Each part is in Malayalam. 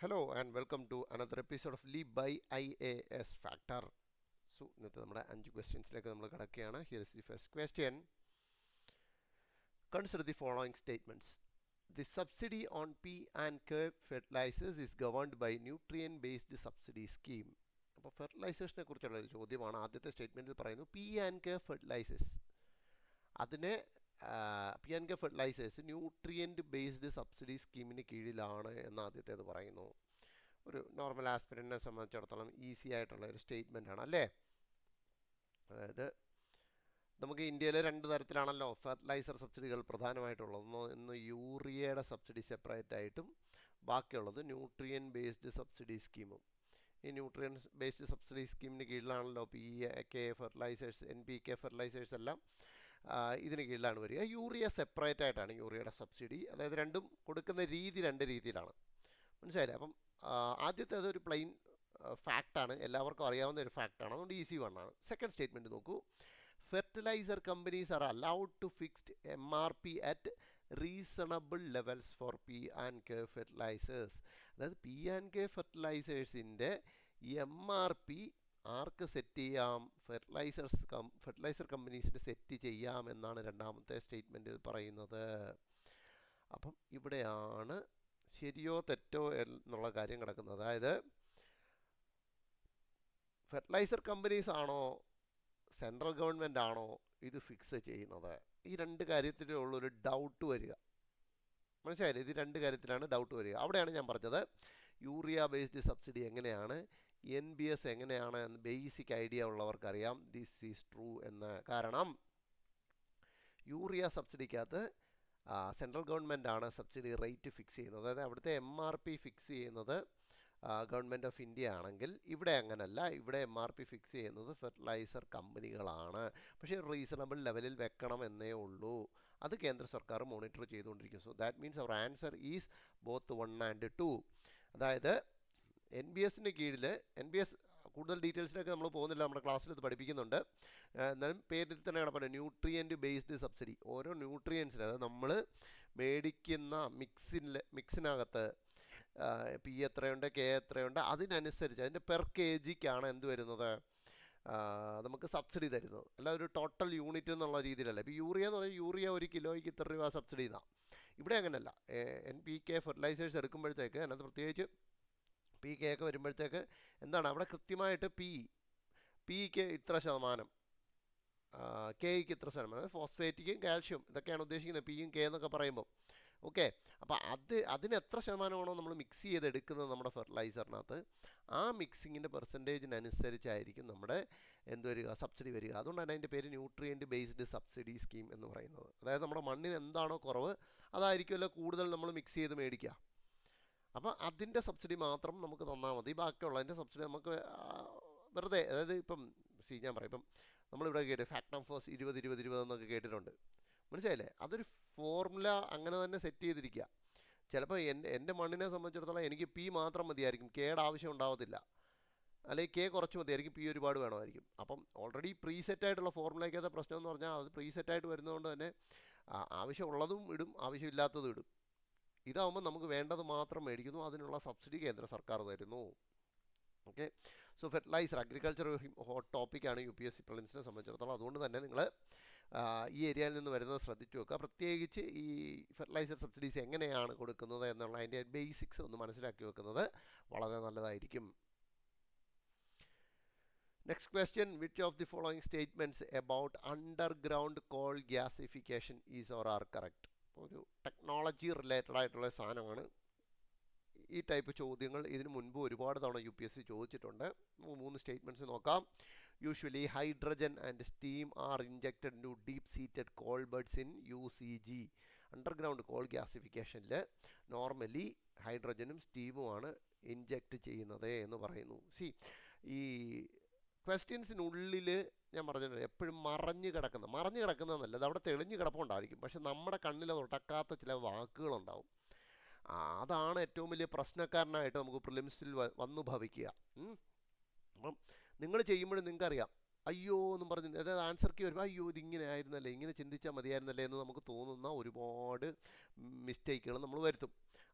Hello and welcome to another episode of Leap by IAS Factor. So, ഇന്നത്തെ നമ്മുടെ 5 ക്വസ്റ്റ്യൻസിലേക്ക് നമ്മൾ കടക്കുകയാണ്. Here is the first question. Consider the following statements. The subsidy on P and K fertilizers is governed by nutrient-based subsidy scheme. അപ്പോൾ ഫെർട്ടിലൈസേഴ്സിനെ കുറിച്ചുള്ള ഒരു ചോദ്യമാണ്. ആദ്യത്തെ സ്റ്റേറ്റ്മെൻറ്റിൽ പറയുന്നു പി ആൻഡ് കെ ഫെർട്ടിലൈസേഴ്സ് അതിനെ P and K fertilizers nutrient based subsidy സ്കീമിന് കീഴിലാണ് എന്ന് ആദ്യത്തേത് പറയുന്നു. ഒരു നോർമൽ ആസ്പിരൻറ്റിനെ സംബന്ധിച്ചിടത്തോളം ഈസി ആയിട്ടുള്ള ഒരു സ്റ്റേറ്റ്മെൻ്റ് ആണ് അല്ലേ. അതായത് നമുക്ക് ഇന്ത്യയിൽ രണ്ട് തരത്തിലാണല്ലോ ഫെർട്ടിലൈസർ സബ്സിഡികൾ പ്രധാനമായിട്ടുള്ളത്. ഒന്ന് യൂറിയയുടെ സബ്സിഡി സെപ്പറേറ്റ് ആയിട്ടും ബാക്കിയുള്ളത് ന്യൂട്രിയൻ ബേസ്ഡ് സബ്സിഡി സ്കീമും. ഈ ന്യൂട്രിയൻ ബേസ്ഡ് സബ്സിഡി സ്കീമിന് കീഴിലാണല്ലോ P K fertilizers NPK fertilizers എല്ലാം ഇതിന് കീഴിലാണ് വരിക. യൂറിയ സെപ്പറേറ്റ് ആയിട്ടാണ് യൂറിയയുടെ സബ്സിഡി. അതായത് രണ്ടും കൊടുക്കുന്ന രീതി രണ്ട് രീതിയിലാണ്. മനസ്സിലായില്ലേ? അപ്പം ആദ്യത്തെ അതൊരു പ്ലെയിൻ ഫാക്റ്റാണ്, എല്ലാവർക്കും അറിയാവുന്ന ഒരു ഫാക്റ്റാണ്, അതുകൊണ്ട് ഈസി വണ്ണാണ്. സെക്കൻഡ് സ്റ്റേറ്റ്മെൻറ്റ് നോക്കൂ. Fertilizer companies are allowed to fixed MRP at reasonable levels for P and K fertilizers. അതായത് പി ആൻഡ് കെ ഫെർട്ടിലൈസേഴ്സിൻ്റെ MRP ആർക്ക് സെറ്റ് ചെയ്യാം? ഫെർട്ടിലൈസർ കമ്പനീസിന് സെറ്റ് ചെയ്യാം എന്നാണ് രണ്ടാമത്തെ സ്റ്റേറ്റ്മെൻറ്റിൽ പറയുന്നത്. അപ്പം ഇവിടെയാണ് ശരിയോ തെറ്റോ എന്നുള്ള കാര്യം കിടക്കുന്നത്. അതായത് ഫെർട്ടിലൈസർ കമ്പനീസ് ആണോ സെൻട്രൽ ഗവൺമെൻറ് ആണോ ഇത് ഫിക്സ് ചെയ്യുന്നത്? ഈ രണ്ട് കാര്യത്തിലുള്ളൊരു ഡൗട്ട് വരിക. മനസ്സിലായില്ലേ? ഇത് രണ്ട് കാര്യത്തിലാണ് ഡൗട്ട് വരിക. അവിടെയാണ് ഞാൻ പറഞ്ഞത് യൂറിയ ബേസ്ഡ് സബ്സിഡി എങ്ങനെയാണ്, NBS എങ്ങനെയാണ് എന്ന് ബേസിക് ഐഡിയ ഉള്ളവർക്കറിയാം ദിസ് ഈസ് ട്രൂ എന്ന്. കാരണം യൂറിയ സബ്സിഡിക്കകത്ത് സെൻട്രൽ ഗവൺമെൻറ് ആണ് സബ്സിഡി റേറ്റ് ഫിക്സ് ചെയ്യുന്നത്. അതായത് അവിടുത്തെ MRP ഫിക്സ് ചെയ്യുന്നത് ഗവൺമെൻറ് ഓഫ് ഇന്ത്യ ആണെങ്കിൽ ഇവിടെ അങ്ങനല്ല. ഇവിടെ MRP ഫിക്സ് ചെയ്യുന്നത് ഫെർട്ടിലൈസർ കമ്പനികളാണ്. പക്ഷേ റീസണബിൾ ലെവലിൽ വെക്കണം എന്നേ ഉള്ളൂ. അത് കേന്ദ്ര സർക്കാർ മോണിറ്റർ ചെയ്തുകൊണ്ടിരിക്കും. So that means our answer is both 1 and 2. അതായത് NBSൻ്റെ കീഴിൽ NBS കൂടുതൽ ഡീറ്റെയിൽസിനൊക്കെ നമ്മൾ പോകുന്നില്ല, നമ്മുടെ ക്ലാസ്സിൽ ഇത് പഠിപ്പിക്കുന്നുണ്ട്. എന്നാലും പേരിൽ തന്നെ പറയുന്നത് ന്യൂട്രിയൻറ്റ് ബേസ്ഡ് സബ്സിഡി. ഓരോ ന്യൂട്രിയൻസിന്, അതായത് നമ്മൾ മേടിക്കുന്ന മിക്സിനകത്ത് പി എത്രയുണ്ട്, കെ എത്രയുണ്ട്, അതിനനുസരിച്ച് അതിൻ്റെ പെർ KGക്കാണ് എന്ത് വരുന്നത്, നമുക്ക് സബ്സിഡി തരുന്നത്. അല്ല ഒരു ടോട്ടൽ യൂണിറ്റ് എന്നുള്ള രീതിയിലല്ല. ഇപ്പോൾ യൂറിയ എന്ന് പറഞ്ഞാൽ യൂറിയ 1 കിലോയ്ക്ക് ഇത്ര രൂപ സബ്സിഡി എന്നാണ്. ഇവിടെ അങ്ങനെയല്ല. NPK ഫെർട്ടിലൈസേഴ്സ് എടുക്കുമ്പോഴത്തേക്ക് അതിനകത്ത് പ്രത്യേകിച്ച് PK ഒക്കെ വരുമ്പോഴത്തേക്ക് എന്താണ് അവിടെ കൃത്യമായിട്ട് പിക്ക് ഇത്ര ശതമാനം, കെയ്ക്ക് ഇത്ര ശതമാനം, ഫോസ്ഫേറ്റിക്കും കാൽഷ്യം ഇതൊക്കെയാണ് ഉദ്ദേശിക്കുന്നത് പിയും കെ എന്നൊക്കെ പറയുമ്പോൾ. ഓക്കെ, അപ്പോൾ അതിന് എത്ര ശതമാനമാണോ നമ്മൾ മിക്സ് ചെയ്തെടുക്കുന്നത് നമ്മുടെ ഫെർട്ടിലൈസറിനകത്ത്, ആ മിക്സിങ്ങിൻ്റെ പെർസെൻറ്റേജിനനുസരിച്ചായിരിക്കും നമ്മുടെ എന്ത് വരിക, സബ്സിഡി വരിക. അതുകൊണ്ടാണ് അതിൻ്റെ പേര് ന്യൂട്രിയൻറ്റ് ബേസ്ഡ് സബ്സിഡി സ്കീം എന്ന് പറയുന്നത്. അതായത് നമ്മുടെ മണ്ണിന് എന്താണോ കുറവ് അതായിരിക്കുമല്ലോ കൂടുതൽ നമ്മൾ മിക്സ് ചെയ്ത് മേടിക്കുക. അപ്പോൾ അതിൻ്റെ സബ്സിഡി മാത്രം നമുക്ക് തന്നാൽ മതി. ബാക്കിയുള്ളതിൻ്റെ സബ്സിഡി നമുക്ക് വെറുതെ, അതായത് ഇപ്പം ഞാൻ പറയും, ഇപ്പം നമ്മളിവിടെ കേട്ട് ഫാക്ട് നമ്പേഴ്സ് 20-20-20 എന്നൊക്കെ കേട്ടിട്ടുണ്ട്. മനസ്സിലായില്ലേ? അതൊരു ഫോർമുല അങ്ങനെ തന്നെ സെറ്റ് ചെയ്തിരിക്കുക. ചിലപ്പോൾ എൻ്റെ മണ്ണിനെ സംബന്ധിച്ചിടത്തോളം എനിക്ക് പി മാത്രം മതിയായിരിക്കും, കെയുടെ ആവശ്യം ഉണ്ടാവത്തില്ല. അല്ലെങ്കിൽ കെ കുറച്ച് മതിയായിരിക്കും, പി ഒരുപാട് വേണമായിരിക്കും. അപ്പം ഓൾറെഡി പ്രീസെറ്റായിട്ടുള്ള ഫോർമുലയ്ക്കകത്തെ പ്രശ്നം എന്ന് പറഞ്ഞാൽ അത് പ്രീസെറ്റായിട്ട് വരുന്നതുകൊണ്ട് തന്നെ ആവശ്യമുള്ളതും ഇടും, ആവശ്യമില്ലാത്തതും ഇടും. ഇതാവുമ്പോൾ നമുക്ക് വേണ്ടത് മാത്രം മേടിക്കുന്നു, അതിനുള്ള സബ്സിഡി കേന്ദ്ര സർക്കാർ തരുന്നു. Okay, so fertiliser agriculture hot ടോപ്പിക്കാണ് UPSC പ്രിലിംസിനെ സംബന്ധിച്ചിടത്തോളം. അതുകൊണ്ട് തന്നെ നിങ്ങൾ ഈ ഏരിയയിൽ നിന്ന് വരുന്നത് ശ്രദ്ധിച്ചു വെക്കുക. പ്രത്യേകിച്ച് ഈ ഫെർട്ടിലൈസർ സബ്സിഡീസ് എങ്ങനെയാണ് കൊടുക്കുന്നത് എന്നുള്ള അതിൻ്റെ ബേസിക്സ് ഒന്ന് മനസ്സിലാക്കി വെക്കുന്നത് വളരെ നല്ലതായിരിക്കും. Next question. Which of the following statements about underground coal gasification is or are correct? ഒരു ടെക്നോളജി റിലേറ്റഡ് ആയിട്ടുള്ള സാധനമാണ്. ഈ ടൈപ്പ് ചോദ്യങ്ങൾ ഇതിനു മുൻപ് ഒരുപാട് തവണ UPSC ചോദിച്ചിട്ടുണ്ട്. 3 സ്റ്റേറ്റ്മെൻറ്റ്സ് നോക്കാം. Usually hydrogen and steam are injected in to deep seated coal beds in UCG. Underground coal ഗ്യാസിഫിക്കേഷനിൽ നോർമലി ഹൈഡ്രജനും സ്റ്റീമുമാണ് ഇൻജക്റ്റ് ചെയ്യുന്നത് എന്ന് പറയുന്നു. ഈ ക്വസ്റ്റ്യൻസിനുള്ളിൽ ഞാൻ പറഞ്ഞിട്ടുണ്ട് എപ്പോഴും മറഞ്ഞു കിടക്കുന്നതെന്നല്ല, അത് അവിടെ തെളിഞ്ഞു കിടപ്പുണ്ടായിരിക്കും, പക്ഷെ നമ്മുടെ കണ്ണിൽ തൊട്ടക്കാത്ത ചില വാക്കുകളുണ്ടാവും. അതാണ് ഏറ്റവും വലിയ പ്രശ്നക്കാരനായിട്ട് നമുക്ക് പ്രിലിംസിൽ വന്നു ഭവിക്കുക. അപ്പം നിങ്ങൾ ചെയ്യുമ്പോഴും നിങ്ങൾക്കറിയാം അയ്യോ എന്നും പറഞ്ഞ്, അതായത് ആൻസർ കീ വരുമ്പോൾ അയ്യോ ഇതിങ്ങനെ ആയിരുന്നല്ലേ, ഇങ്ങനെ ചിന്തിച്ചാൽ മതിയായിരുന്നല്ലേ എന്ന് നമുക്ക് തോന്നുന്ന ഒരുപാട് മിസ്റ്റേക്കുകൾ നമ്മൾ വരുത്തും.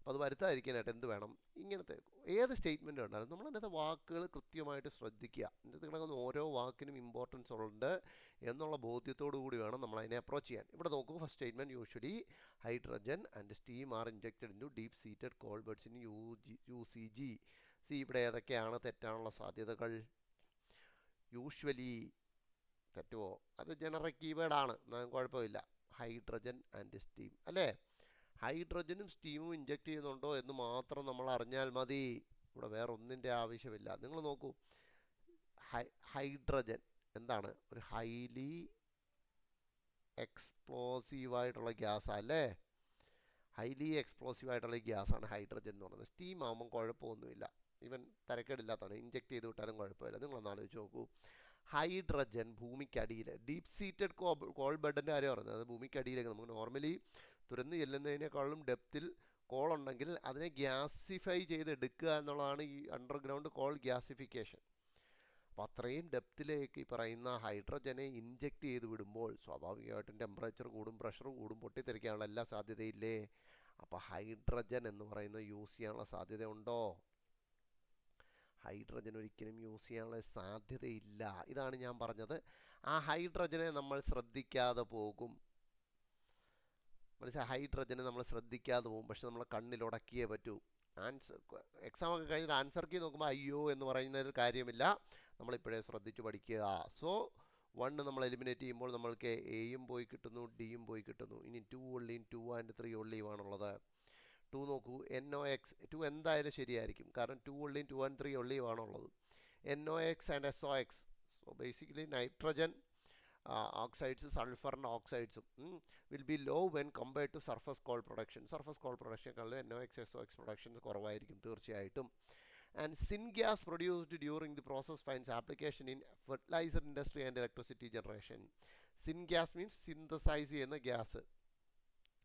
അപ്പോൾ അത് വരുത്താതിരിക്കാനായിട്ട് എന്ത് വേണം? ഇങ്ങനത്തെ ഏത് സ്റ്റേറ്റ്മെൻറ്റ് ഉണ്ടായാലും നമ്മൾ അതിനകത്ത് വാക്കുകൾ കൃത്യമായിട്ട് ശ്രദ്ധിക്കുക. ഇതിനകത്ത് കിടക്കുന്ന ഓരോ വാക്കിനും ഇമ്പോർട്ടൻസ് ഉണ്ട് എന്നുള്ള ബോധ്യത്തോടു കൂടി വേണം നമ്മൾ അതിനെ അപ്രോച്ച് ചെയ്യാൻ. ഇവിടെ നോക്കൂ, first statement usually hydrogen and steam are injected in to deep seated coal beds in UCG. ഇവിടെ ഏതൊക്കെയാണ് തെറ്റാനുള്ള സാധ്യതകൾ? യൂഷ്വലി തെറ്റുമോ? അത് ജനറിക് കീവേഡാണ്, കുഴപ്പമില്ല. ഹൈഡ്രജൻ ആൻഡ് സ്റ്റീം അല്ലേ? ഹൈഡ്രജനും സ്റ്റീമും ഇഞ്ചെക്ട് ചെയ്യുന്നുണ്ടോ എന്ന് മാത്രം നമ്മൾ അറിഞ്ഞാൽ മതി. ഇവിടെ വേറെ ഒന്നിൻ്റെ ആവശ്യമില്ല. നിങ്ങൾ നോക്കൂ, ഹൈഡ്രജൻ എന്താണ്? ഒരു ഹൈലി എക്സ്പ്ലോസീവായിട്ടുള്ള ഗ്യാസ് അല്ലേ? ഹൈലി എക്സ്പ്ലോസീവായിട്ടുള്ള ഗ്യാസാണ് ഹൈഡ്രജൻ എന്ന് പറയുന്നത്. സ്റ്റീം ആകുമ്പം കുഴപ്പമൊന്നുമില്ല, ഈവൻ തരക്കേടില്ലാത്തതാണ്, ഇഞ്ചെക്ട് ചെയ്ത് വിട്ടാലും കുഴപ്പമില്ല. നിങ്ങളൊന്ന് ആലോചിച്ച് നോക്കൂ, ഹൈഡ്രജൻ ഭൂമിക്കടിയിൽ ഡീപ്പ് സീറ്റഡ് കോൾ ബെഡിൻ്റെ കാര്യം പറയുന്നത്. അത് ഭൂമിക്കടിയിലേക്ക് നമുക്ക് നോർമലി തുരന്ന് ചെല്ലുന്നതിനേക്കാളും ഡെപ്തിൽ കോൾ ഉണ്ടെങ്കിൽ അതിനെ ഗ്യാസിഫൈ ചെയ്തെടുക്കുക എന്നുള്ളതാണ് ഈ അണ്ടർഗ്രൗണ്ട് കോൾ ഗ്യാസിഫിക്കേഷൻ. അപ്പോൾ അത്രയും ഡെപ്തിലേക്ക് ഈ പറയുന്ന ഹൈഡ്രജനെ ഇൻജെക്ട് ചെയ്ത് വിടുമ്പോൾ സ്വാഭാവികമായിട്ടും ടെമ്പറേച്ചർ കൂടും, പ്രഷർ കൂടും, പൊട്ടിത്തെറിക്കാനുള്ള എല്ലാ സാധ്യതയില്ലേ? അപ്പോൾ ഹൈഡ്രജൻ എന്ന് പറയുന്നത് യൂസ് ചെയ്യാനുള്ള സാധ്യത ഉണ്ടോ? ഹൈഡ്രജൻ ഒരിക്കലും യൂസ് ചെയ്യാനുള്ള സാധ്യതയില്ല. ഇതാണ് ഞാൻ പറഞ്ഞത്. ആ ഹൈഡ്രജനെ നമ്മൾ ശ്രദ്ധിക്കാതെ പോകും. മനസ്സിലായി? ഹൈഡ്രജനെ നമ്മൾ ശ്രദ്ധിക്കാതെ പോകും, പക്ഷെ നമ്മൾ കണ്ണിലുടക്കിയേ പറ്റൂ. എക്സാം ഒക്കെ കഴിഞ്ഞിട്ട് ആൻസർ കീ നോക്കുമ്പോൾ അയ്യോ എന്ന് പറയുന്നതിൽ കാര്യമില്ല, നമ്മളിപ്പോഴേ ശ്രദ്ധിച്ച് പഠിക്കുക. സോ 1 നമ്മൾ എലിമിനേറ്റ് ചെയ്യുമ്പോൾ നമ്മൾക്ക് എയും പോയി കിട്ടുന്നു, ഡിയും പോയി കിട്ടുന്നു. ഇനി 2 ഒള്ളിയും 2 ആൻഡ് 3 ഒള്ളിയുമാണുള്ളത്. 2 നോക്കൂ, NOx 2 എന്തായാലും ശരിയായിരിക്കും, കാരണം 2 ഒള്ളിയും 2 ആൻഡ് 3 ഒള്ളിയുമാണുള്ളത്. NOx and SOx, so basically nitrogen oxides, സൾഫറിൻ്റെ ഓക്സൈഡ്സും will be low when compared to surface coal പ്രൊഡക്ഷൻ. സർഫസ് കോൾ പ്രൊഡക്ഷനേക്കാളും NOx SOx പ്രൊഡക്ഷൻസ് കുറവായിരിക്കും തീർച്ചയായിട്ടും. And syngas produced during the process finds application in fertilizer industry and electricity generation. Syngas means synthesize ചെയ്യുന്ന ഗ്യാസ്,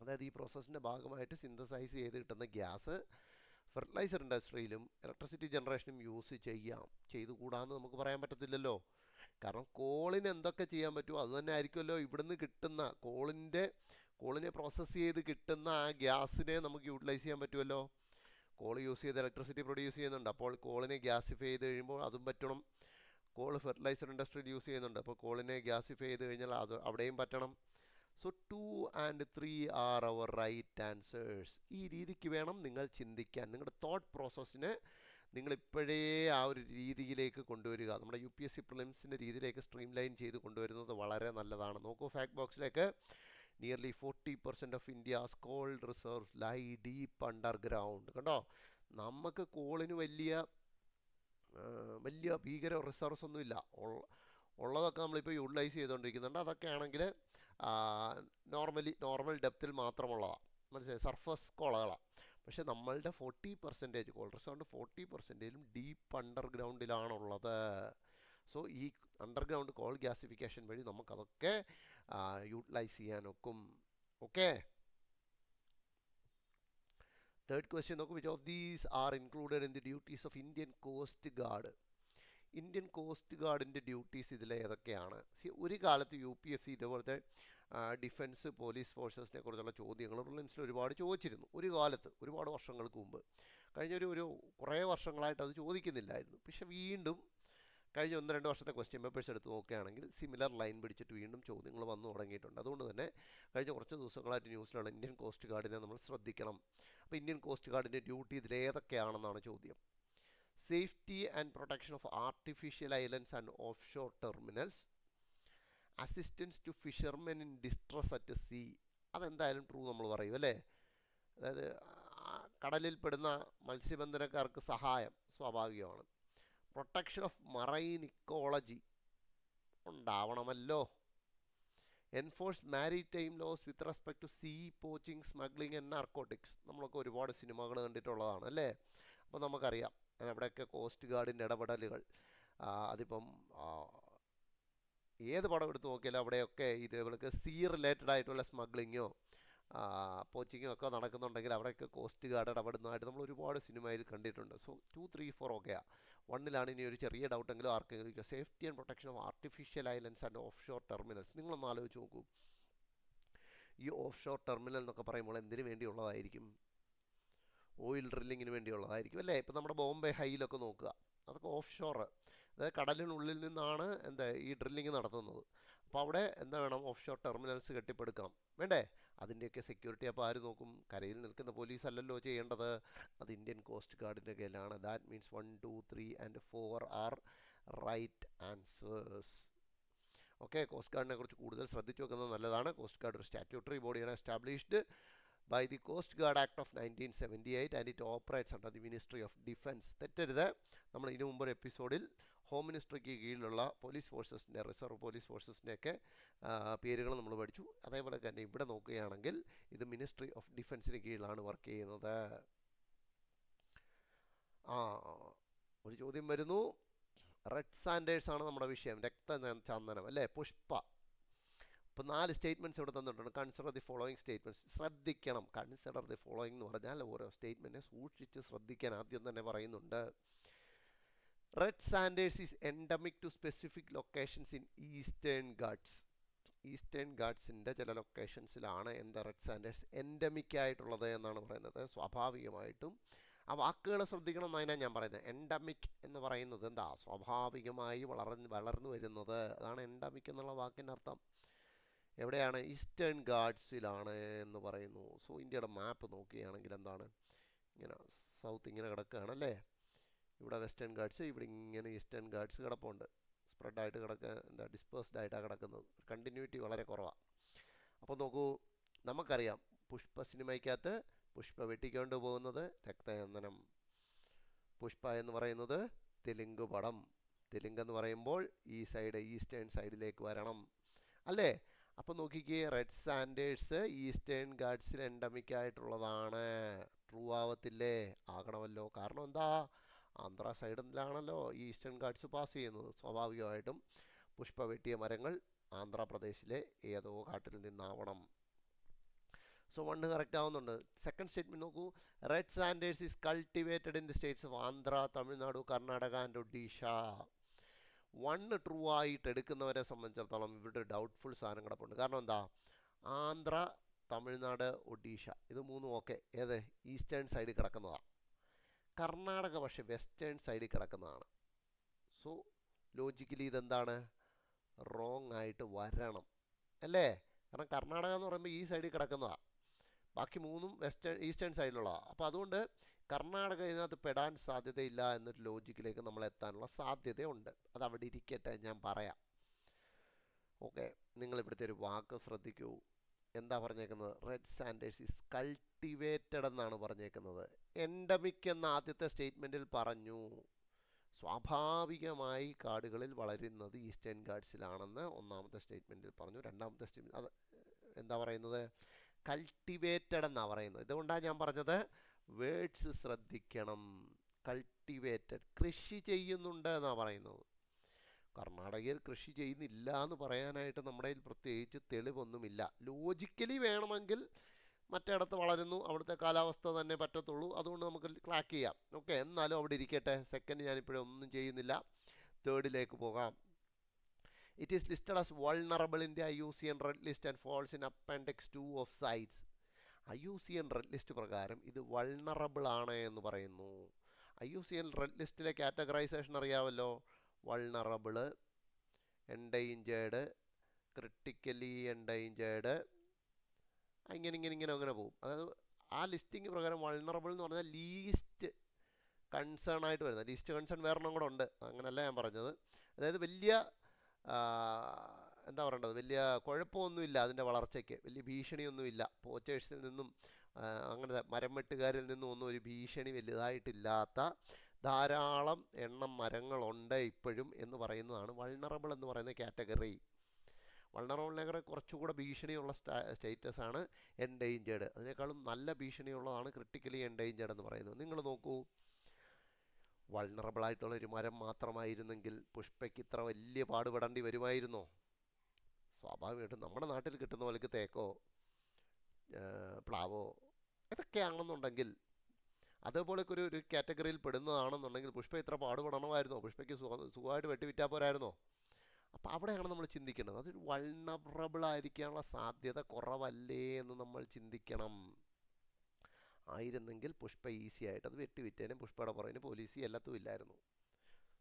അതായത് ഈ പ്രോസസ്സിൻ്റെ ഭാഗമായിട്ട് സിന്തസൈസ് ചെയ്ത് കിട്ടുന്ന ഗ്യാസ് ഫെർട്ടിലൈസർ ഇൻഡസ്ട്രിയിലും ഇലക്ട്രിസിറ്റി ജനറേഷനും യൂസ് ചെയ്തുകൂടാന്ന് നമുക്ക് പറയാൻ പറ്റത്തില്ലല്ലോ. കാരണം കോളിന് എന്തൊക്കെ ചെയ്യാൻ പറ്റുമോ അത് തന്നെ ആയിരിക്കുമല്ലോ ഇവിടുന്ന് കിട്ടുന്ന കോളിനെ പ്രോസസ്സ് ചെയ്ത് കിട്ടുന്ന ആ ഗ്യാസിനെ നമുക്ക് യൂട്ടിലൈസ് ചെയ്യാൻ പറ്റുമല്ലോ. കോൾ യൂസ് ചെയ്ത് ഇലക്ട്രിസിറ്റി പ്രൊഡ്യൂസ് ചെയ്യുന്നുണ്ട്, അപ്പോൾ കോളിനെ ഗ്യാസിഫൈ ചെയ്ത് കഴിയുമ്പോൾ അതും പറ്റണം. കോൾ ഫെർട്ടിലൈസർ ഇൻഡസ്ട്രിയിൽ യൂസ് ചെയ്യുന്നുണ്ട്, അപ്പോൾ കോളിനെ ഗ്യാസിഫൈ ചെയ്ത് കഴിഞ്ഞാൽ അത് അവിടെയും പറ്റണം. So 2 and 3 are our right answers. ഈ രീതിക്ക് വേണം നിങ്ങൾ ചിന്തിക്കാൻ. നിങ്ങളുടെ തോട്ട് പ്രോസസ്സിനെ നിങ്ങളിപ്പോഴേ ആ ഒരു രീതിയിലേക്ക് കൊണ്ടുവരിക. നമ്മുടെ UPSC പ്രിലിംസിൻ്റെ രീതിയിലേക്ക് സ്ട്രീം ലൈൻ ചെയ്ത് കൊണ്ടുവരുന്നത് വളരെ നല്ലതാണ്. നോക്കൂ, ഫാക്ട് ബോക്സിലേക്ക് nearly 40% of India's coal reserves lie deep underground. കണ്ടോ, നമുക്ക് കോളിന് വലിയ ഭീകര റിസർവ്സ് ഒന്നുമില്ല. ഉള്ളതൊക്കെ നമ്മളിപ്പോൾ യൂട്ടിലൈസ് ചെയ്തുകൊണ്ടിരിക്കുന്നുണ്ട്. അതൊക്കെ ആണെങ്കിൽ നോർമൽ ഡെപ്തിൽ മാത്രമുള്ളതാണ്, മനസ്സിലായി? സർഫസ് കോളകളാണ്. പക്ഷെ നമ്മളുടെ 40% കോൾ റിസർവ് 40%ലും ഡീപ്പ് അണ്ടർഗ്രൗണ്ടിലാണുള്ളത്. സോ ഈ അണ്ടർഗ്രൗണ്ട് കോൾ ഗ്യാസിഫിക്കേഷൻ വഴി നമുക്കതൊക്കെ യൂട്ടിലൈസ് ചെയ്യാനൊക്കും. ഓക്കെ, തേർഡ് ക്വസ്റ്റ്യൻ നോക്കൂ, which of these are included in the duties of Indian coast guard? Indian coast ഗാർഡിൻ്റെ ഡ്യൂട്ടീസ് ഇതിൽ ഏതൊക്കെയാണ്? ഒരു കാലത്ത് UPSC ഇതേപോലത്തെ ഡിഫൻസ് പോലീസ് ഫോഴ്സസിനെ കുറിച്ചുള്ള ചോദ്യങ്ങൾ പ്രിലിംസിൽ ഒരുപാട് ചോദിച്ചിരുന്നു. ഒരു കാലത്ത്, ഒരുപാട് വർഷങ്ങൾക്ക് മുമ്പ്. കഴിഞ്ഞൊരു കുറേ വർഷങ്ങളായിട്ട് അത് ചോദിക്കുന്നില്ലായിരുന്നു. പക്ഷെ വീണ്ടും കഴിഞ്ഞ 1-2 വർഷത്തെ ക്വസ്റ്റ്യൻ പേപ്പേഴ്സ് എടുത്ത് നോക്കുകയാണെങ്കിൽ സിമിലർ ലൈൻ പിടിച്ചിട്ട് വീണ്ടും ചോദ്യങ്ങൾ വന്നു തുടങ്ങിയിട്ടുണ്ട്. അതുകൊണ്ട് തന്നെ കഴിഞ്ഞ കുറച്ച് ദിവസങ്ങളായിട്ട് ന്യൂസിലുള്ള ഇന്ത്യൻ കോസ്റ്റ് ഗാർഡിനെ നമ്മൾ ശ്രദ്ധിക്കണം. അപ്പോൾ ഇന്ത്യൻ കോസ്റ്റ് ഗാർഡിൻ്റെ ഡ്യൂട്ടി ഇതിൽ ഏതൊക്കെയാണെന്നാണ് ചോദ്യം. Safety and protection of artificial islands and offshore terminals, assistance to fishermen in distress at sea. അതെന്തായാലും ട്രൂ നമ്മൾ പറയും അല്ലേ? അതായത് കടലിൽ പെടുന്ന മത്സ്യബന്ധനക്കാർക്ക് സഹായം സ്വാഭാവികമാണ്. പ്രൊട്ടക്ഷൻ ഓഫ് മറൈൻ ഇക്കോളജി ഉണ്ടാവണമല്ലോ. Enforce maritime laws with respect to sea poaching, smuggling and narcotics. നമ്മളൊക്കെ ഒരുപാട് സിനിമകൾ കണ്ടിട്ടുള്ളതാണ് അല്ലേ? അപ്പോൾ നമുക്കറിയാം അവിടെയൊക്കെ കോസ്റ്റ് ഗാർഡിൻ്റെ ഇടപെടലുകൾ. അതിപ്പം ഏത് പടം എടുത്ത് നോക്കിയാലും അവിടെയൊക്കെ ഇതേപോലെ സീ റിലേറ്റഡ് ആയിട്ടുള്ള സ്മഗ്ലിങ്ങോ പോച്ചിങ്ങോ ഒക്കെ നടക്കുന്നുണ്ടെങ്കിൽ അവിടെയൊക്കെ കോസ്റ്റ് ഗാർഡ് ഇടപെടുന്നതായിട്ട് നമ്മൾ ഒരുപാട് സിനിമയിൽ കണ്ടിട്ടുണ്ട്. സോ 2, 3, 4 ഒക്കെയാണ്. 1-ലാണ് ഇനി ഒരു ചെറിയ ഡൗട്ടെങ്കിലും ആർക്കെങ്കിലും. Safety and protection of artificial islands and offshore terminals. നിങ്ങളൊന്ന് ആലോചിച്ച് നോക്കൂ, ഈ ഓഫ് ഷോർ ടെർമിനൽ എന്നൊക്കെ പറയുമ്പോൾ എന്തിനു വേണ്ടിയുള്ളതായിരിക്കും? ഓയിൽ ഡ്രില്ലിങ്ങിന് വേണ്ടിയുള്ളതായിരിക്കും അല്ലേ. ഇപ്പം നമ്മുടെ ബോംബെ ഹൈയിലൊക്കെ നോക്കുക, അതൊക്കെ ഓഫ് ഷോർ, അതായത് കടലിനുള്ളിൽ നിന്നാണ് എന്താ ഈ ഡ്രില്ലിങ് നടത്തുന്നത്. അപ്പോൾ അവിടെ എന്താ വേണം, ഓഫ് ഷോർ ടെർമിനൽസ് കെട്ടിപ്പടുക്കണം വേണ്ടേ. അതിൻ്റെയൊക്കെ സെക്യൂരിറ്റി അപ്പോൾ ആര് നോക്കും? കരയിൽ നിൽക്കുന്ന പോലീസ് അല്ലല്ലോ ചെയ്യേണ്ടത്, അത് ഇന്ത്യൻ കോസ്റ്റ് ഗാർഡിൻ്റെ കയ്യിലാണ്. That means 1, 2, 3 and 4 are right answers. Okay, coast ഗാർഡിനെ കുറിച്ച് കൂടുതൽ ശ്രദ്ധിച്ചു വെക്കുന്നത് നല്ലതാണ്. കോസ്റ്റ് ഗാർഡ് ഒരു സ്റ്റാറ്റ്യൂട്ടറി ബോഡിയാണ്, established by the Coast Guard Act of 1978 and it operates under the Ministry of Defence. തെറ്റരുത്, നമ്മൾ ഇതിനു മുമ്പ് ഒരു എപ്പിസോഡിൽ ഹോം മിനിസ്ട്രിക്ക് കീഴിലുള്ള പോലീസ് ഫോഴ്സസിൻ്റെ, റിസർവ് പോലീസ് ഫോഴ്സസിൻ്റെയൊക്കെ പേരുകൾ നമ്മൾ പഠിച്ചു. അതേപോലെ തന്നെ ഇവിടെ നോക്കുകയാണെങ്കിൽ ഇത് മിനിസ്ട്രി ഓഫ് ഡിഫൻസിന് കീഴിലാണ് വർക്ക് ചെയ്യുന്നത്. ഒരു ചോദ്യം വരുന്നു, റെഡ് സാൻഡേഴ്സ് ആണ് നമ്മുടെ വിഷയം, രക്തചന്ദനം അല്ലേ, പുഷ്പ. ഇപ്പോൾ 4 സ്റ്റേറ്റ്മെൻറ്റ്സ് ഇവിടെ തന്നിട്ടുണ്ട്. Consider the following statements. ശ്രദ്ധിക്കണം, കൺസിഡർ ദി ഫോളോയിങ് എന്ന് പറഞ്ഞാൽ ഓരോ സ്റ്റേറ്റ്മെൻറ്റിനെ സൂക്ഷിച്ച് ശ്രദ്ധിക്കാൻ ആദ്യം തന്നെ പറയുന്നുണ്ട്. Red sanders is endemic to specific locations in eastern Ghats. ഈസ്റ്റേൺ ഗാഡ്സിൻ്റെ ചില ലൊക്കേഷൻസിലാണ് എന്താ റെഡ് സാൻഡേഴ്സ് എൻഡമിക് ആയിട്ടുള്ളത് എന്നാണ് പറയുന്നത്. സ്വാഭാവികമായിട്ടും ആ വാക്കുകൾ ശ്രദ്ധിക്കണം എന്നതിനാണ് ഞാൻ പറയുന്നത്. എൻഡമിക് എന്ന് പറയുന്നത് എന്താ, സ്വാഭാവികമായി വളർന്നു വരുന്നത്, അതാണ് എൻഡമിക് എന്നുള്ള വാക്കിൻ്റെ അർത്ഥം. എവിടെയാണ്? ഈസ്റ്റേൺ ഗാഡ്സിലാണ് എന്ന് പറയുന്നു. സോ ഇന്ത്യയുടെ മാപ്പ് നോക്കുകയാണെങ്കിൽ എന്താണ്, ഇങ്ങനെ സൗത്ത് ഇങ്ങനെ കിടക്കുകയാണല്ലേ, ഇവിടെ വെസ്റ്റേൺ ഗാഡ്സ്, ഇവിടെ ഇങ്ങനെ ഈസ്റ്റേൺ ഗാഡ്സ് കിടപ്പുണ്ട്. സ്പ്രെഡായിട്ട് കിടക്കുക, എന്താ ഡിസ്പേഴ്സ്ഡ് ആയിട്ടാണ് കിടക്കുന്നത്. കണ്ടിന്യൂറ്റി വളരെ കുറവാണ്. അപ്പോൾ നോക്കൂ, നമുക്കറിയാം പുഷ്പ സിനിമയ്ക്കകത്ത് പുഷ്പ വെട്ടിക്കൊണ്ട് പോകുന്നത് രക്തചന്ദനം. പുഷ്പ എന്ന് പറയുന്നത് തെലുങ്ക് പടം. തെലുങ്ക് എന്ന് പറയുമ്പോൾ ഈ സൈഡ് ഈസ്റ്റേൺ സൈഡിലേക്ക് വരണം അല്ലേ. അപ്പോൾ നോക്കിക്കേ, റെഡ് സാൻഡേഴ്സ് ഈസ്റ്റേൺ ഗാഡ്സിൽ എൻഡമിക് ആയിട്ടുള്ളതാണ്. ട്രൂ ആവത്തില്ലേ? ആകണമല്ലോ. കാരണം എന്താ, ആന്ധ്ര സൈഡിലാണല്ലോ ഈസ്റ്റേൺ ഗാഡ്സ് പാസ് ചെയ്യുന്നത്. സ്വാഭാവികമായിട്ടും പുഷ്പ വെട്ടിയ മരങ്ങൾ ആന്ധ്രാപ്രദേശിലെ ഏതോ കാട്ടിൽ നിന്നാവണം. സോ 1 കറക്റ്റ് ആവുന്നുണ്ട്. സെക്കൻഡ് സ്റ്റേറ്റ്മെൻറ്റ് നോക്കൂ, red sanders is cultivated in the States of Andhra, Tamil Nadu, Karnataka and Odisha. 1 true ആയിട്ട് എടുക്കുന്നവരെ സംബന്ധിച്ചിടത്തോളം ഇവിടെ ഡൗട്ട്ഫുൾ സാധനം കിടപ്പുണ്ട്. കാരണം എന്താ, ആന്ധ്ര, തമിഴ്നാട്, ഒഡീഷ ഇത് 3 ഓക്കെ, ഏത് ഈസ്റ്റേൺ സൈഡിൽ കിടക്കുന്നതാണ്. കർണാടക പക്ഷേ വെസ്റ്റേൺ സൈഡിൽ കിടക്കുന്നതാണ്. സോ ലോജിക്കലി ഇതെന്താണ്, റോങ് ആയിട്ട് വരണം അല്ലേ. കാരണം കർണാടക എന്ന് പറയുമ്പോൾ ഈ സൈഡിൽ കിടക്കുന്നതാണ്, ബാക്കി 3ഉം ഈസ്റ്റേൺ സൈഡിലുള്ളതാണ്. അപ്പോൾ അതുകൊണ്ട് കർണാടക ഇതിനകത്ത് പെടാൻ സാധ്യതയില്ല എന്നൊരു ലോജിക്കിലേക്ക് നമ്മൾ എത്താനുള്ള സാധ്യതയുണ്ട്. അത് അവിടെ ഇരിക്കട്ടെ, ഞാൻ പറയാം. ഓക്കെ, നിങ്ങളിവിടുത്തെ ഒരു വാക്ക് ശ്രദ്ധിക്കൂ. എന്താ പറഞ്ഞേക്കുന്നത്? റെഡ് സാൻഡേഴ്സ് ഈസ് കൾട്ടിവേറ്റഡ് എന്നാണ് പറഞ്ഞേക്കുന്നത്. എൻഡമിക് എന്ന ആദ്യത്തെ സ്റ്റേറ്റ്മെൻറ്റിൽ പറഞ്ഞു. സ്വാഭാവികമായി കാടുകളിൽ വളരുന്നത് ഈസ്റ്റേൺ ഗാഡ്സിലാണെന്ന് ഒന്നാമത്തെ സ്റ്റേറ്റ്മെൻറ്റിൽ പറഞ്ഞു. രണ്ടാമത്തെ സ്റ്റേറ്റ്മെൻറ്റ് അത് എന്താ പറയുന്നത്, കൾട്ടിവേറ്റഡ് എന്നാണ് പറയുന്നത്. ഇതുകൊണ്ടാണ് ഞാൻ പറഞ്ഞത് വേർഡ്സ് ശ്രദ്ധിക്കണം. കൾട്ടിവേറ്റഡ്, കൃഷി ചെയ്യുന്നുണ്ട് എന്നാണ് പറയുന്നത്. കർണാടകയിൽ കൃഷി ചെയ്യുന്നില്ല എന്ന് പറയാനായിട്ട് നമ്മുടെ കയ്യിൽ പ്രത്യേകിച്ച് തെളിവൊന്നുമില്ല. ലോജിക്കലി വേണമെങ്കിൽ മറ്റിടത്ത് വളരുന്നു, അവിടുത്തെ കാലാവസ്ഥ തന്നെ പറ്റത്തുള്ളൂ, അതുകൊണ്ട് നമുക്ക് ക്ലാക്ക് ചെയ്യാം. ഓക്കെ, എന്നാലും അവിടെ ഇരിക്കട്ടെ. സെക്കൻഡ് ഞാനിപ്പോഴും ഒന്നും ചെയ്യുന്നില്ല. തേർഡിലേക്ക് പോകാം. It is listed as vulnerable in the IUCN red list and falls in appendix 2 of CITES. IUCN red list പ്രകാരം ഇത് വൾണറബിൾ ആണ് എന്ന് പറയുന്നു. IUCN റെഡ് ലിസ്റ്റിലെ കാറ്റഗറൈസേഷൻ അറിയാമല്ലോ, വൾണറബിള്, എൻഡേഞ്ചേർഡ്, ക്രിട്ടിക്കലി എൻഡേഞ്ചേർഡ്, ഇങ്ങനെ പോകും. അതായത് ആ ലിസ്റ്റിംഗ് പ്രകാരം വൾണറബിൾ എന്ന് പറഞ്ഞാൽ ലീസ്റ്റ് കൺസേൺ ആയിട്ട് വരുന്നത്. ലീസ്റ്റ് കൺസേൺ വേറെണ്ണം കൂടെ ഉണ്ട്, അങ്ങനെയല്ല ഞാൻ പറഞ്ഞത്. അതായത് വലിയ എന്താ പറയേണ്ടത്, വലിയ കുഴപ്പമൊന്നുമില്ല അതിൻ്റെ വളർച്ചയ്ക്ക്, വലിയ ഭീഷണിയൊന്നുമില്ല. പോച്ചേഴ്സിൽ നിന്നും അങ്ങനെ മരം വെട്ടുകാരിൽ നിന്നും ഒന്നും ഒരു ഭീഷണി വലുതായിട്ടില്ലാത്ത ധാരാളം എണ്ണം മരങ്ങളുണ്ട് ഇപ്പോഴും എന്ന് പറയുന്നതാണ് വൾണറബിൾ എന്ന് പറയുന്ന കാറ്റഗറി. വൾണറബിളിനേക്കാൾ കുറച്ചുകൂടെ ഭീഷണിയുള്ള സ്റ്റേറ്റസാണ് എൻഡേഞ്ചേർഡ്. അതിനേക്കാളും നല്ല ഭീഷണിയുള്ളതാണ് ക്രിട്ടിക്കലി എൻഡേഞ്ചേർഡ് എന്ന് പറയുന്നത്. നിങ്ങൾ നോക്കൂ, വൾണറബിളായിട്ടുള്ളൊരു മരം മാത്രമായിരുന്നെങ്കിൽ പുഷ്പയ്ക്ക് ഇത്ര വലിയ പാടുപെടേണ്ടി വരുമായിരുന്നോ? സ്വാഭാവികമായിട്ടും നമ്മുടെ നാട്ടിൽ കിട്ടുന്ന പോലെക്ക് തേക്കോ പ്ലാവോ ഇതൊക്കെയാണെന്നുണ്ടെങ്കിൽ, അതേപോലെയൊക്കെ ഒരു കാറ്റഗറിയിൽ പെടുന്നതാണെന്നുണ്ടെങ്കിൽ പുഷ്പ ഇത്ര പാടുപെടണമായിരുന്നോ? പുഷ്പയ്ക്ക് സുഖമായിട്ട് വെട്ടിവിറ്റാൽ പോരായിരുന്നോ? അപ്പോൾ അവിടെയാണ് നമ്മൾ ചിന്തിക്കേണ്ടത്. അതൊരു വൾണറബിൾ ആയിരിക്കാനുള്ള സാധ്യത കുറവല്ലേ എന്ന് നമ്മൾ ചിന്തിക്കണം. ആയിരുന്നെങ്കിൽ പുഷ്പ ഈസി ആയിട്ട് അത് വെട്ടിവിറ്റേനും പുഷ്പയുടെ പുറകിന് പോലീസ് എല്ലാത്തും ഇല്ലായിരുന്നു.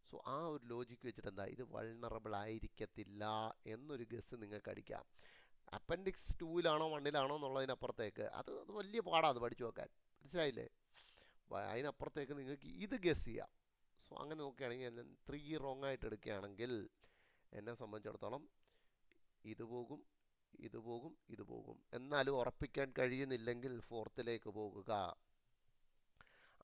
സോ ആ ഒരു ലോജിക്ക് വെച്ചിട്ട് എന്താ ഇത് വൾണറബിൾ ആയിരിക്കത്തില്ല എന്നൊരു ഗസ് നിങ്ങൾക്ക് അടിക്കാം. അപ്പൻഡിക്സ് 2-ലാണോ 1-ലാണോ എന്നുള്ളതിനപ്പുറത്തേക്ക് അത് വലിയ പാടാണ് അത് പഠിച്ചു വെക്കാൻ, മനസ്സിലായില്ലേ? അതിനപ്പുറത്തേക്ക് നിങ്ങൾക്ക് ഇത് ഗസ് ചെയ്യാം. സോ അങ്ങനെ നോക്കുകയാണെങ്കിൽ ഞാൻ 3 റോങ് ആയിട്ട് എടുക്കുകയാണെങ്കിൽ എന്നെ സംബന്ധിച്ചിടത്തോളം ഇത് പോകും, ഇത് പോകും, ഇത് പോകും. എന്നാലും ഉറപ്പിക്കാൻ കഴിയുന്നില്ലെങ്കിൽ 4ത്തിലേക്ക് പോകുക.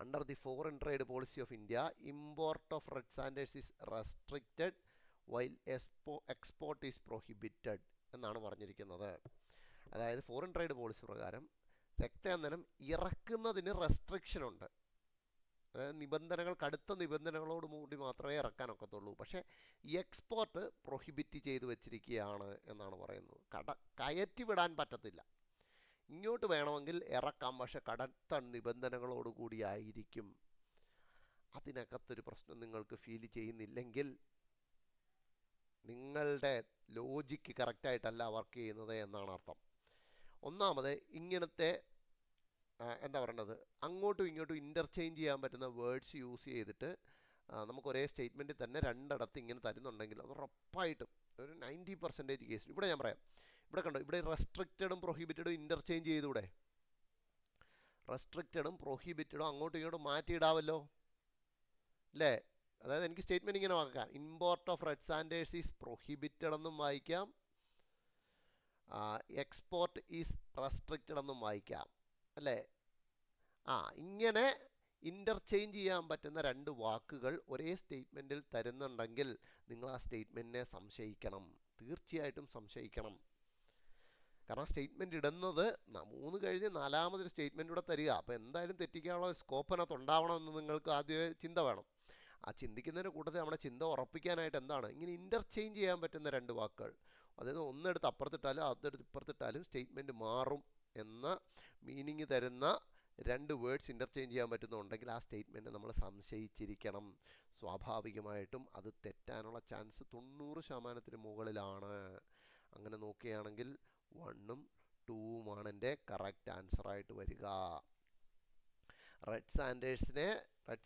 Under the foreign trade policy of India, import of red sanders is restricted while export is prohibited എന്നാണ് പറഞ്ഞിരിക്കുന്നത്. അതായത് ഫോറിൻ ട്രേഡ് പോളിസി പ്രകാരം രക്തചന്ദനം ഇറക്കുന്നതിന് റെസ്ട്രിക്ഷൻ ഉണ്ട്. അതായത് നിബന്ധനകൾ, കടുത്ത നിബന്ധനകളോട് കൂടി മാത്രമേ ഇറക്കാനൊക്കത്തുള്ളൂ. പക്ഷേ ഈ എക്സ്പോർട്ട് പ്രൊഹിബിറ്റ് ചെയ്ത് വെച്ചിരിക്കുകയാണ് എന്നാണ് പറയുന്നത്. കയറ്റി വിടാൻ പറ്റത്തില്ല. ഇങ്ങോട്ട് വേണമെങ്കിൽ ഇറക്കാം, പക്ഷെ കടുത്ത നിബന്ധനകളോട് കൂടിയായിരിക്കും. അതിനകത്തൊരു പ്രശ്നം നിങ്ങൾക്ക് ഫീൽ ചെയ്യുന്നില്ലെങ്കിൽ നിങ്ങളുടെ ലോജിക്ക് കറക്റ്റായിട്ടല്ല വർക്ക് ചെയ്യുന്നത് എന്നാണ് അർത്ഥം. ഒന്നാമത് ഇങ്ങനത്തെ എന്താ പറയേണ്ടത്, അങ്ങോട്ടും ഇങ്ങോട്ടും ഇൻ്റർചേഞ്ച് ചെയ്യാൻ പറ്റുന്ന വേർഡ്സ് യൂസ് ചെയ്തിട്ട് നമുക്ക് ഒരേ സ്റ്റേറ്റ്മെൻറ്റിൽ തന്നെ രണ്ടിടത്ത് ഇങ്ങനെ തരുന്നുണ്ടെങ്കിൽ അത് ഉറപ്പായിട്ടും ഒരു 90% കേസിൽ, ഇവിടെ ഞാൻ പറയാം, ഇവിടെ കണ്ടോ, ഇവിടെ റെസ്ട്രിക്റ്റഡും പ്രൊഹിബിറ്റഡും ഇൻ്റർചേഞ്ച് ചെയ്തൂടെ? റെസ്ട്രിക്റ്റഡും പ്രൊഹിബിറ്റഡും അങ്ങോട്ടും ഇങ്ങോട്ടും മാറ്റിയിടാവല്ലോ അല്ലേ? അതായത് എനിക്ക് സ്റ്റേറ്റ്മെൻറ്റ് ഇങ്ങനെ വായിക്കാം, import of red sanders is prohibited എന്നും വായിക്കാം, എക്സ്പോർട്ട് ഈസ് റെസ്ട്രിക്റ്റഡ് എന്നും വായിക്കാം അല്ലേ? ഇങ്ങനെ ഇൻ്റർചേഞ്ച് ചെയ്യാൻ പറ്റുന്ന രണ്ട് വാക്കുകൾ ഒരേ സ്റ്റേറ്റ്മെൻറ്റിൽ തരുന്നുണ്ടെങ്കിൽ നിങ്ങൾ ആ സ്റ്റേറ്റ്മെൻറ്റിനെ സംശയിക്കണം, തീർച്ചയായിട്ടും സംശയിക്കണം. കാരണം സ്റ്റേറ്റ്മെൻറ്റ് ഇടുന്നത് 3 കഴിഞ്ഞ് 4-മതൊരു സ്റ്റേറ്റ്മെൻറ്റ് കൂടെ തരിക. അപ്പോൾ എന്തായാലും തെറ്റിക്കാനുള്ള സ്കോപ്പ് അതിനകത്ത് ഉണ്ടാവണമെന്ന് നിങ്ങൾക്ക് ആദ്യമേ ചിന്ത വേണം. ആ ചിന്തിക്കുന്നതിൻ്റെ കൂട്ടത്തിൽ നമ്മുടെ ചിന്ത ഉറപ്പിക്കാനായിട്ട് എന്താണ്, ഇങ്ങനെ ഇൻ്റർചേഞ്ച് ചെയ്യാൻ പറ്റുന്ന രണ്ട് വാക്കുകൾ, അതായത് ഒന്നെടുത്ത് അപ്പുറത്തിട്ടാലും അതെടുത്ത് ഇപ്പുറത്തിട്ടാലും സ്റ്റേറ്റ്മെൻറ്റ് മാറും എന്ന മീനിങ് തരുന്ന രണ്ട് വേർഡ്സ് ഇൻ്റർചേഞ്ച് ചെയ്യാൻ പറ്റുന്നുണ്ടെങ്കിൽ ആ സ്റ്റേറ്റ്മെൻറ്റ് നമ്മൾ സംശയിച്ചിരിക്കണം. സ്വാഭാവികമായിട്ടും അത് തെറ്റാനുള്ള ചാൻസ് 90% മുകളിലാണ്. അങ്ങനെ നോക്കുകയാണെങ്കിൽ 1ഉം 2ഉമാണ് എൻ്റെ കറക്റ്റ് ആൻസറായിട്ട് വരിക. റെഡ്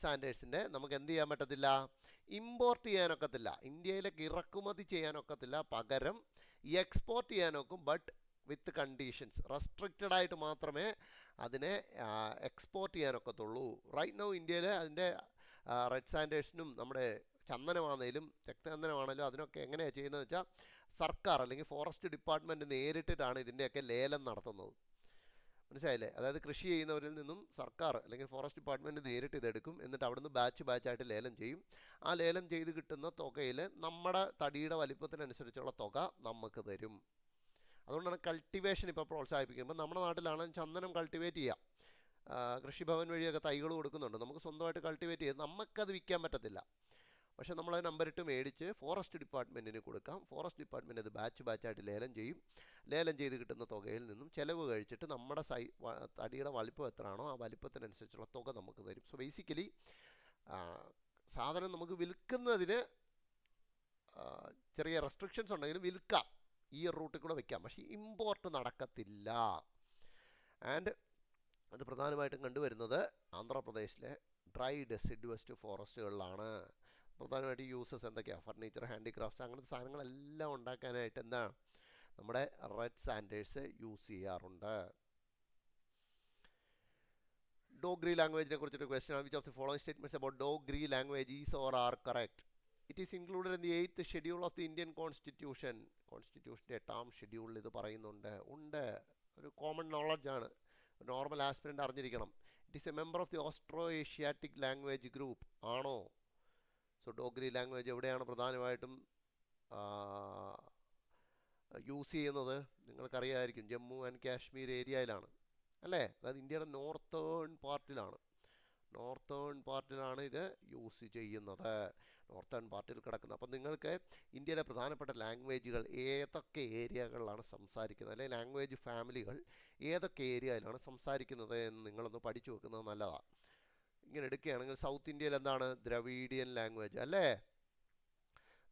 സാൻഡേഴ്സിനെ നമുക്ക് എന്ത് ചെയ്യാൻ പറ്റത്തില്ല, ഇമ്പോർട്ട് ചെയ്യാനൊക്കത്തില്ല, ഇന്ത്യയിലേക്ക് ഇറക്കുമതി ചെയ്യാനൊക്കത്തില്ല, പകരം എക്സ്പോർട്ട് ചെയ്യാനൊക്കും, ബട്ട് വിത്ത് കണ്ടീഷൻസ്. റെസ്ട്രിക്റ്റഡ് ആയിട്ട് മാത്രമേ അതിനെ എക്സ്പോർട്ട് ചെയ്യാനൊക്കത്തുള്ളൂ. റൈറ്റ് നൗ ഇന്ത്യയിൽ അതിൻ്റെ റെഡ് സാൻഡേഴ്സിനും നമ്മുടെ ചന്ദനമാണെങ്കിലും രക്തചന്ദനമാണെങ്കിലും അതിനൊക്കെ എങ്ങനെയാണ് ചെയ്യുന്നത് വെച്ചാൽ സർക്കാർ അല്ലെങ്കിൽ ഫോറസ്റ്റ് ഡിപ്പാർട്ട്മെൻറ്റ് നേരിട്ടിട്ടാണ് ഇതിൻ്റെയൊക്കെ ലേലം നടത്തുന്നത്, മനസ്സിലായില്ലേ? അതായത് കൃഷി ചെയ്യുന്നവരിൽ നിന്നും സർക്കാർ അല്ലെങ്കിൽ ഫോറസ്റ്റ് ഡിപ്പാർട്ട്മെൻറ്റ് നേരിട്ട് ഇതെടുക്കും, എന്നിട്ട് അവിടുന്ന് ബാച്ചായിട്ട് ലേലം ചെയ്യും. ആ ലേലം ചെയ്ത് കിട്ടുന്ന തുകയിൽ നമ്മുടെ തടിയുടെ വലിപ്പത്തിനനുസരിച്ചുള്ള തുക നമുക്ക് തരും. അതുകൊണ്ടാണ് കൾട്ടിവേഷൻ ഇപ്പോൾ പ്രോത്സാഹിപ്പിക്കുമ്പോൾ നമ്മുടെ നാട്ടിലാണ് ചന്ദനം കൾട്ടിവേറ്റ് ചെയ്യാം, കൃഷിഭവൻ വഴിയൊക്കെ തൈകൾ കൊടുക്കുന്നുണ്ട്, നമുക്ക് സ്വന്തമായിട്ട് കൾട്ടിവേറ്റ് ചെയ്ത് നമുക്കത് വിൽക്കാൻ പറ്റത്തില്ല. പക്ഷേ നമ്മളത് നമ്പറിട്ട് മേടിച്ച് ഫോറസ്റ്റ് ഡിപ്പാർട്ട്മെൻറ്റിന് കൊടുക്കാം. ഫോറസ്റ്റ് ഡിപ്പാർട്ട്മെൻറ്റ് അത് ബാച്ചായിട്ട് ലേലം ചെയ്യും. ലേലം ചെയ്ത് കിട്ടുന്ന തുകയിൽ നിന്നും ചിലവ് കഴിച്ചിട്ട് നമ്മുടെ തടിയുടെ വലിപ്പം എത്രയാണോ ആ വലിപ്പത്തിനനുസരിച്ചുള്ള തുക നമുക്ക് തരും. സോ ബേസിക്കലി സാധനം നമുക്ക് വിൽക്കുന്നതിന് ചെറിയ റെസ്ട്രിക്ഷൻസ് ഉണ്ടെങ്കിലും വിൽക്കാം, ഈ റൂട്ടിൽ കൂടെ വയ്ക്കാം, പക്ഷേ ഇമ്പോർട്ട് നടക്കത്തില്ല. ആൻഡ് അത് പ്രധാനമായിട്ടും കണ്ടുവരുന്നത് ആന്ധ്രാപ്രദേശിലെ ഡ്രൈ ഡെസിഡ്യൂസ് ഫോറസ്റ്റുകളിലാണ്. പ്രധാനമായിട്ട് യൂസസ് എന്തൊക്കെയാണ്, ഫർണിച്ചർ, ഹാൻഡിക്രാഫ്റ്റ്സ്, അങ്ങനത്തെ സാധനങ്ങളെല്ലാം ഉണ്ടാക്കാനായിട്ട് എന്താണ് നമ്മുടെ റെഡ് സാൻഡേഴ്സ് യൂസ് ചെയ്യാറുണ്ട്. ഡോഗ്രി ലാംഗ്വേജിനെ കുറിച്ചൊരു ക്വസ്റ്റ്യൻ ആണ്. Which of the following statements about Dogri language is or are correct? It is included in the 8th schedule of the Indian constitution. കോൺസ്റ്റിറ്റ്യൂഷൻ്റെ 8ാം ഷെഡ്യൂളിൽ ഇത് പറയുന്നുണ്ട്, ഉണ്ട്. ഒരു കോമൺ നോളജാണ്, നോർമൽ ആസ്പിരൻ്റ് അറിഞ്ഞിരിക്കണം. It is a member of the Austro Asiatic language group ആണോ? സോ ഡോഗ്രി ലാംഗ്വേജ് എവിടെയാണ് പ്രധാനമായിട്ടും യൂസ് ചെയ്യുന്നത്? നിങ്ങൾക്കറിയാമായിരിക്കും, ജമ്മു ആൻഡ് കാശ്മീർ ഏരിയയിലാണ് അല്ലേ? അതായത് ഇന്ത്യയുടെ നോർത്തേൺ പാർട്ടിലാണ് ഇത് യൂസ് ചെയ്യുന്നത്, നോർത്തേൺ പാർട്ടിൽ കിടക്കുന്നത്. അപ്പം നിങ്ങൾക്ക് ഇന്ത്യയിലെ പ്രധാനപ്പെട്ട ലാംഗ്വേജുകൾ ഏതൊക്കെ ഏരിയകളിലാണ് സംസാരിക്കുന്നത്, അല്ലെങ്കിൽ ലാംഗ്വേജ് ഫാമിലികൾ ഏതൊക്കെ ഏരിയയിലാണ് സംസാരിക്കുന്നത് എന്ന് നിങ്ങളൊന്ന് പഠിച്ചു വെക്കുന്നത് നല്ലതാണ്. ഇങ്ങനെ എടുക്കുകയാണെങ്കിൽ സൗത്ത് ഇന്ത്യയിൽ എന്താണ്, ദ്രവീഡിയൻ ലാംഗ്വേജ് അല്ലേ?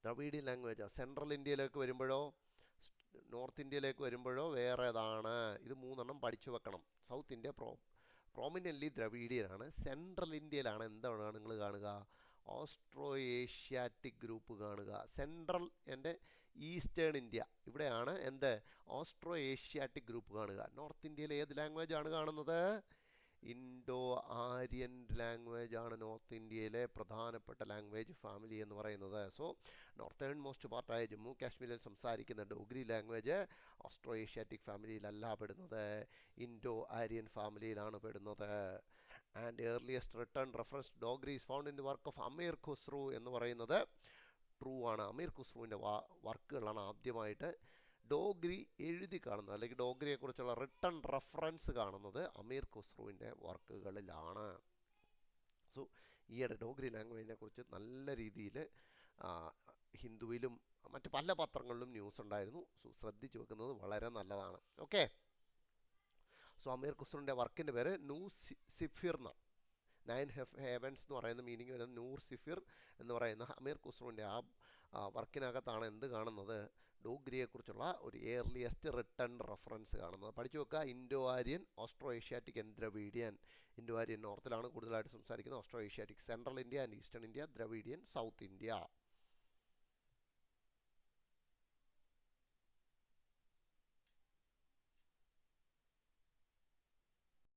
ദ്രവീഡിയൻ ലാംഗ്വേജാണ്. സെൻട്രൽ ഇന്ത്യയിലേക്ക് വരുമ്പോഴോ നോർത്ത് ഇന്ത്യയിലേക്ക് വരുമ്പോഴോ വേറെ ഏതാണ്? ഇത് 3 പഠിച്ചു വെക്കണം. സൗത്ത് ഇന്ത്യ പ്രോമിനൻ്റ്ലി ദ്രവീഡിയൻ ആണ്. സെൻട്രൽ ഇന്ത്യയിലാണ് എന്താണ് നിങ്ങൾ കാണുക, ഓസ്ട്രോ ഏഷ്യാറ്റിക് ഗ്രൂപ്പ് കാണുക. സെൻട്രൽ എൻ്റെ ഈസ്റ്റേൺ ഇന്ത്യ ഇവിടെയാണ് എന്ത്, ഓസ്ട്രോ ഏഷ്യാറ്റിക് ഗ്രൂപ്പ് കാണുക. നോർത്ത് ഇന്ത്യയിൽ ഏത് ലാംഗ്വേജ് ആണ് കാണുന്നത്, ഇൻഡോ ആര്യൻ ലാംഗ്വേജ് ആണ് നോർത്ത് ഇന്ത്യയിലെ പ്രധാനപ്പെട്ട ലാംഗ്വേജ് ഫാമിലി എന്ന് പറയുന്നത്. സോ നോർത്തേൺ മോസ്റ്റ് പാർട്ടായ ജമ്മു കാശ്മീരിൽ സംസാരിക്കുന്ന ഡോഗ്രി ലാംഗ്വേജ് ഓസ്ട്രോ ഏഷ്യാറ്റിക് ഫാമിലിയിലല്ല പെടുന്നത്, ഇൻഡോ ആര്യൻ ഫാമിലിയിലാണ് പെടുന്നത്. And earliest return reference Dogri is found in the work of അമീർ ഖുസ്രു എന്ന് പറയുന്നത് ട്രൂ ആണ്. അമീർ ഖുസ്രുവിൻ്റെ വർക്കുകളാണ് ആദ്യമായിട്ട് ഡോഗ്രി എഴുതി കാണുന്നത്, അല്ലെങ്കിൽ ഡോഗ്രിയെക്കുറിച്ചുള്ള റിട്ടൺ റെഫറൻസ് കാണുന്നത് അമീർ ഖുസ്രുവിൻ്റെ വർക്കുകളിലാണ്. സോ ഈയിടെ ഡോഗ്രി ലാംഗ്വേജിനെ കുറിച്ച് നല്ല രീതിയിൽ ഹിന്ദുവിലും മറ്റ് പല പത്രങ്ങളിലും ന്യൂസ് ഉണ്ടായിരുന്നു. സോ ശ്രദ്ധിച്ചു വെക്കുന്നത് വളരെ നല്ലതാണ്. ഓക്കെ, സോ അമീർ ഖുസ്രുവിൻ്റെ വർക്കിൻ്റെ പേര് സിഫിർന, 9 ഹെവൻസ് എന്ന് പറയുന്ന മീനിങ് വരുന്നത് നൂർ സിഫിർ എന്ന് പറയുന്ന അമീർ ഖുസ്രുവിൻ്റെ ആ വർക്കിനകത്താണ് എന്ത് കാണുന്നത്, ഡോഗ്രിയെക്കുറിച്ചുള്ള ഒരു ഏർലിയസ്റ്റ് റിട്ടൺ റെഫറൻസ് കാണുന്നത്. പഠിച്ചു വെക്കുക, Indo Aryan, Austro Asiatic and Dravidian. Indo Aryan നോർത്തിലാണ് കൂടുതലായിട്ട് സംസാരിക്കുന്നത്, Austro Asiatic central India and eastern India, Dravidian south India.